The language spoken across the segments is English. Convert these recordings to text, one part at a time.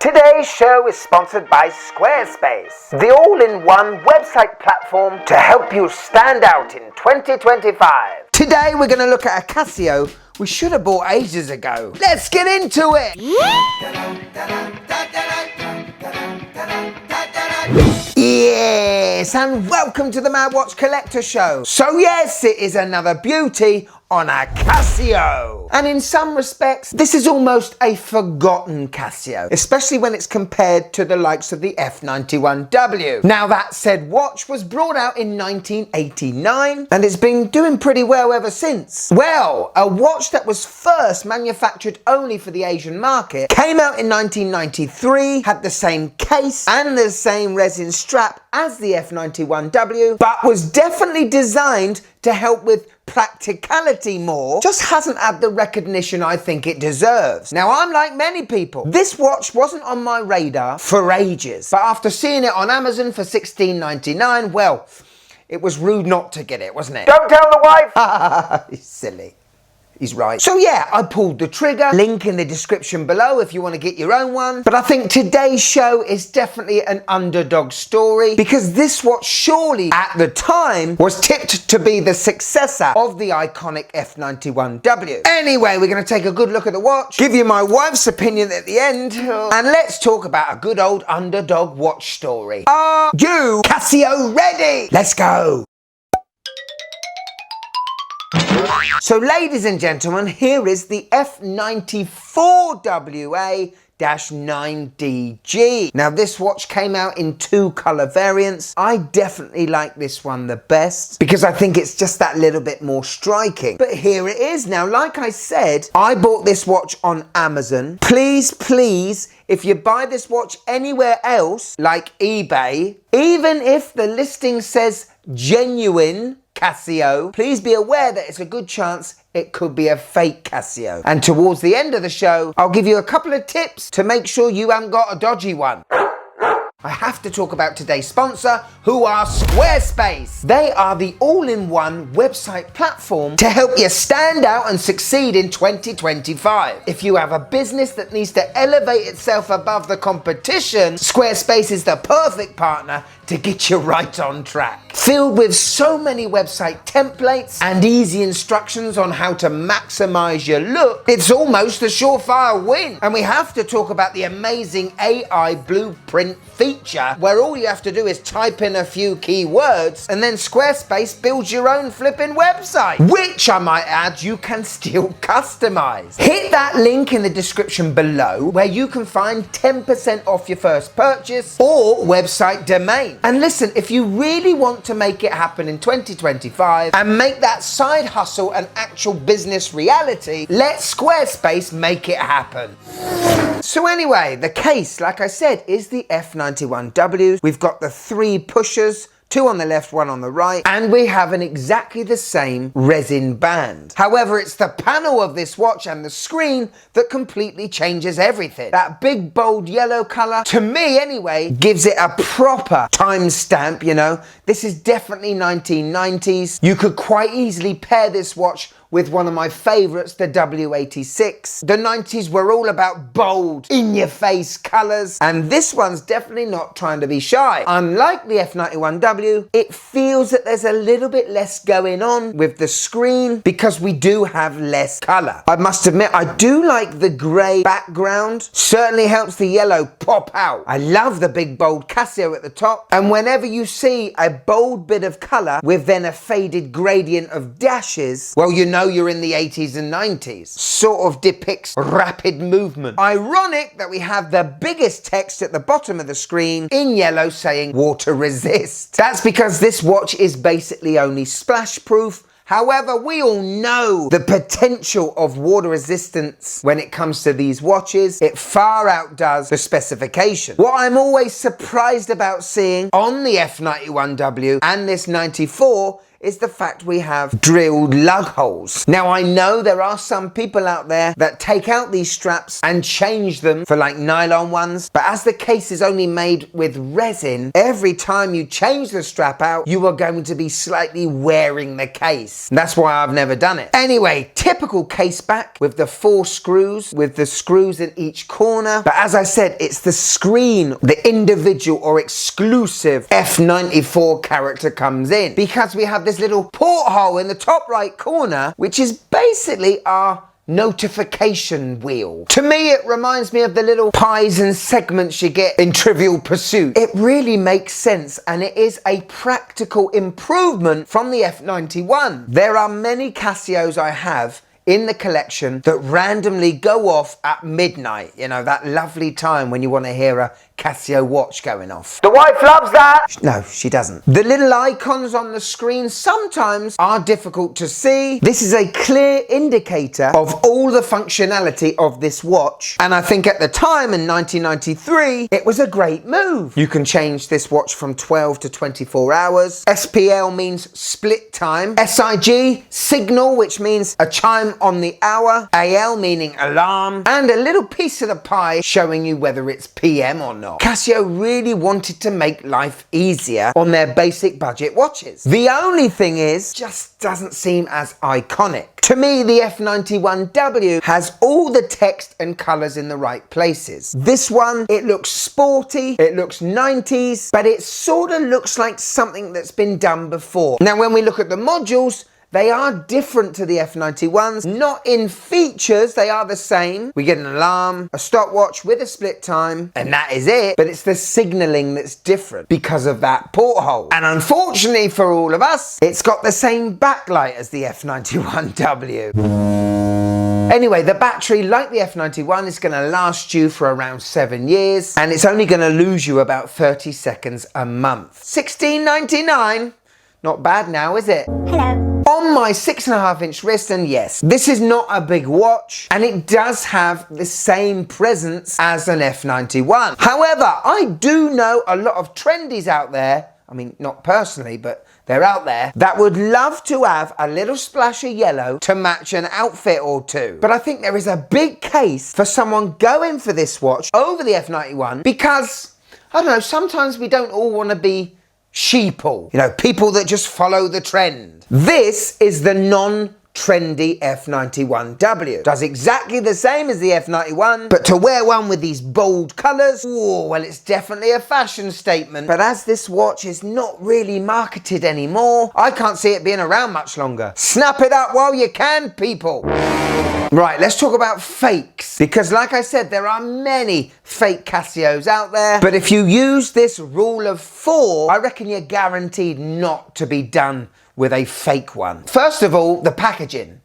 Today's show is sponsored by Squarespace, the all-in-one website platform to help you stand out in 2025. Today we're going to look at a Casio we should have bought ages ago. Let's get into it! Yes, and welcome to the Mad Watch Collector Show. So yes, it is another beauty on a Casio. And in some respects, this is almost a forgotten Casio, especially when it's compared to the likes of the F91W. Now that said watch was brought out in 1989 and it's been doing pretty well ever since. Well, a watch that was first manufactured only for the Asian market came out in 1993, had the same case and the same resin strap as the F91W, but was definitely designed to help with practicality more, just hasn't had the recognition I think it deserves. Now, I'm like many people. This watch wasn't on my radar for ages, but after seeing it on Amazon for $16.99, well, it was rude not to get it, wasn't it? Don't tell the wife! He's silly. He's right. So yeah, I pulled the trigger. Link in the description below if you want to get your own one. But I think today's show is definitely an underdog story because this watch surely at the time was tipped to be the successor of the iconic F91W. Anyway, we're going to take a good look at the watch, give you my wife's opinion at the end, and let's talk about a good old underdog watch story. Are you Casio ready? Let's go. So ladies and gentlemen, here is the F94WA-9DG. Now this watch came out in two colour variants. I definitely like this one the best because I think it's just that little bit more striking. But here it is. Now, like I said, I bought this watch on Amazon. Please, if you buy this watch anywhere else, like eBay, even if the listing says genuine Casio, please be aware that it's a good chance it could be a fake Casio. And towards the end of the show, I'll give you a couple of tips to make sure you haven't got a dodgy one. I have to talk about today's sponsor, who are Squarespace. They are the all-in-one website platform to help you stand out and succeed in 2025. If you have a business that needs to elevate itself above the competition, Squarespace is the perfect partner to get you right on track. Filled with so many website templates and easy instructions on how to maximize your look, it's almost a surefire win. And we have to talk about the amazing AI blueprint feature where all you have to do is type in a few keywords and then Squarespace builds your own flipping website, which I might add you can still customize. Hit that link in the description below where you can find 10% off your first purchase or website domain. And listen, if you really want to make it happen in 2025 and make that side hustle an actual business reality, let Squarespace make it happen. So anyway, the case, like I said, is the F91W. We've got the three pushers, two on the left, one on the right, and we have an exactly the same resin band. However, it's the panel of this watch and the screen that completely changes everything. That big, bold yellow color, to me anyway, gives it a proper timestamp, you know. This is definitely 1990s. You could quite easily pair this watch with one of my favorites, the W86. The 90s were all about bold, in-your-face colors, and this one's definitely not trying to be shy. Unlike the F91W, it feels that there's a little bit less going on with the screen because we do have less color. I must admit, I do like the gray background. Certainly helps the yellow pop out. I love the big bold Casio at the top, and whenever you see a bold bit of color with then a faded gradient of dashes, well, you know you're in the 80s and 90s. Sort of depicts rapid movement. Ironic that we have the biggest text at the bottom of the screen in yellow saying water resist. That's because this watch is basically only splash proof. However, we all know the potential of water resistance when it comes to these watches. It far outdoes the specification. What I'm always surprised about seeing on the F91W and this 94 is the fact we have drilled lug holes. Now I know there are some people out there that take out these straps and change them for like nylon ones, but as the case is only made with resin, every time you change the strap out, you are going to be slightly wearing the case. That's why I've never done it. Anyway, typical case back with the 4 screws, with the screws in each corner. But as I said, it's the screen, the individual or exclusive F94 character comes in, because we have this little porthole in the top right corner, which is basically our notification wheel. To me, it reminds me of the little pies and segments you get in Trivial Pursuit. It really makes sense, and it is a practical improvement from the F91. There are many Casios I have in the collection that randomly go off at midnight. You know, that lovely time when you want to hear a Casio watch going off. The wife loves that! No, she doesn't. The little icons on the screen sometimes are difficult to see. This is a clear indicator of all the functionality of this watch, and I think at the time in 1993 it was a great move. You can change this watch from 12 to 24 hours. SPL means split time. SIG, signal, which means a chime on the hour. AL meaning alarm, and a little piece of the pie showing you whether it's PM or not. Casio really wanted to make life easier on their basic budget watches. The only thing is, just doesn't seem as iconic. To me, the F91W has all the text and colours in the right places. This one, it looks sporty, it looks 90s, but it sort of looks like something that's been done before. Now, when we look at the modules, they are different to the F91s, not in features, they are the same. We get an alarm, a stopwatch with a split time, and that is it. But it's the signalling that's different because of that porthole. And unfortunately for all of us, it's got the same backlight as the F91W. Anyway, the battery, like the F91, is going to last you for around 7 years, and it's only going to lose you about 30 seconds a month. $16.99? Not bad now, is it? Hello. On my 6.5-inch wrist, and yes, this is not a big watch, and it does have the same presence as an F91. However, I do know a lot of trendies out there, I mean, not personally, but they're out there, that would love to have a little splash of yellow to match an outfit or two. But I think there is a big case for someone going for this watch over the F91, because, I don't know, sometimes we don't all want to be sheeple, you know, people that just follow the trend. This is the non-trendy F91W. Does exactly the same as the F91, but to wear one with these bold colours, oh, well, it's definitely a fashion statement. But as this watch is not really marketed anymore, I can't see it being around much longer. Snap it up while you can, people. Right, let's talk about fakes, because like I said, there are many fake Casios out there, but if you use this rule of 4, I reckon you're guaranteed not to be done with a fake one. First of all, the packaging.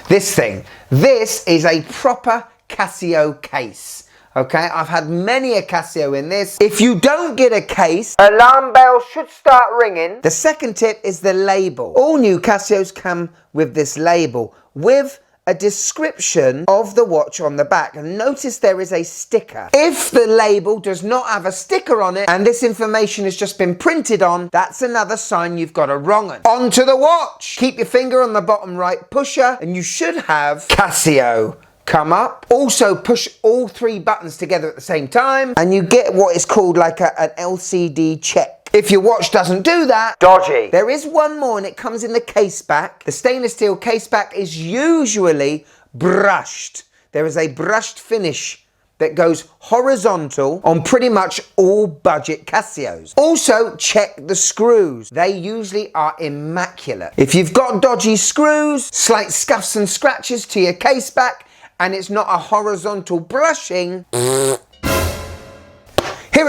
This thing. This is a proper Casio case. Okay, I've had many a Casio in this. If you don't get a case, alarm bell should start ringing. The second tip is the label. All new Casios come with this label with a description of the watch on the back, and notice there is a sticker. If the label does not have a sticker on it and this information has just been printed on, that's another sign you've got a wrong one. Onto the watch. Keep your finger on the bottom right pusher and you should have Casio come up. Also push all 3 buttons together at the same time and you get what is called like an LCD check. If your watch doesn't do that, dodgy. There is one more, and it comes in the case back. The stainless steel case back is usually brushed. There is a brushed finish that goes horizontal on pretty much all budget Casios. Also, check the screws. They usually are immaculate. If you've got dodgy screws, slight scuffs and scratches to your case back, and it's not a horizontal brushing, here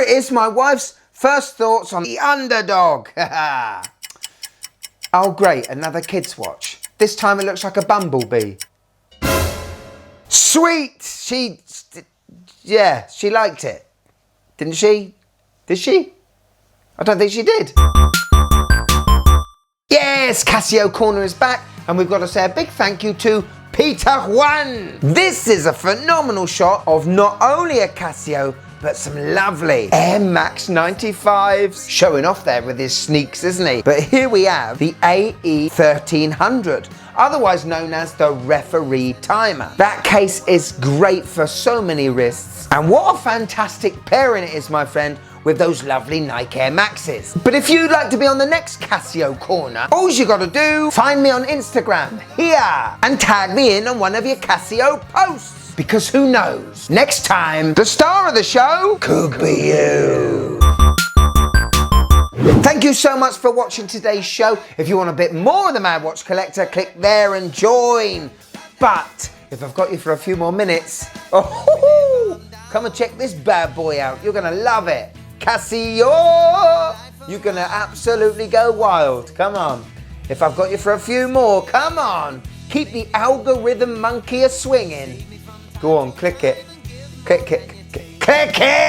it is, my wife's first thoughts on the Underdog. Oh great, another kid's watch. This time it looks like a bumblebee. Sweet! She liked it. Didn't she? Did she? I don't think she did. Yes, Casio Corner is back, and we've got to say a big thank you to Peter Juan. This is a phenomenal shot of not only a Casio, but some lovely Air Max 95s. Showing off there with his sneaks, isn't he? But here we have the AE1300, otherwise known as the referee timer. That case is great for so many wrists. And what a fantastic pairing it is, my friend, with those lovely Nike Air Maxes. But if you'd like to be on the next Casio corner, all you gotta do, find me on Instagram here and tag me in on one of your Casio posts. Because who knows, next time, the star of the show could be you. Thank you so much for watching today's show. If you want a bit more of the Mad Watch Collector, click there and join. But if I've got you for a few more minutes, come and check this bad boy out. You're gonna love it. Casio! You're gonna absolutely go wild. Come on. If I've got you for a few more, come on. Keep the algorithm monkey a swinging. Go on, click it. Click it. Click it!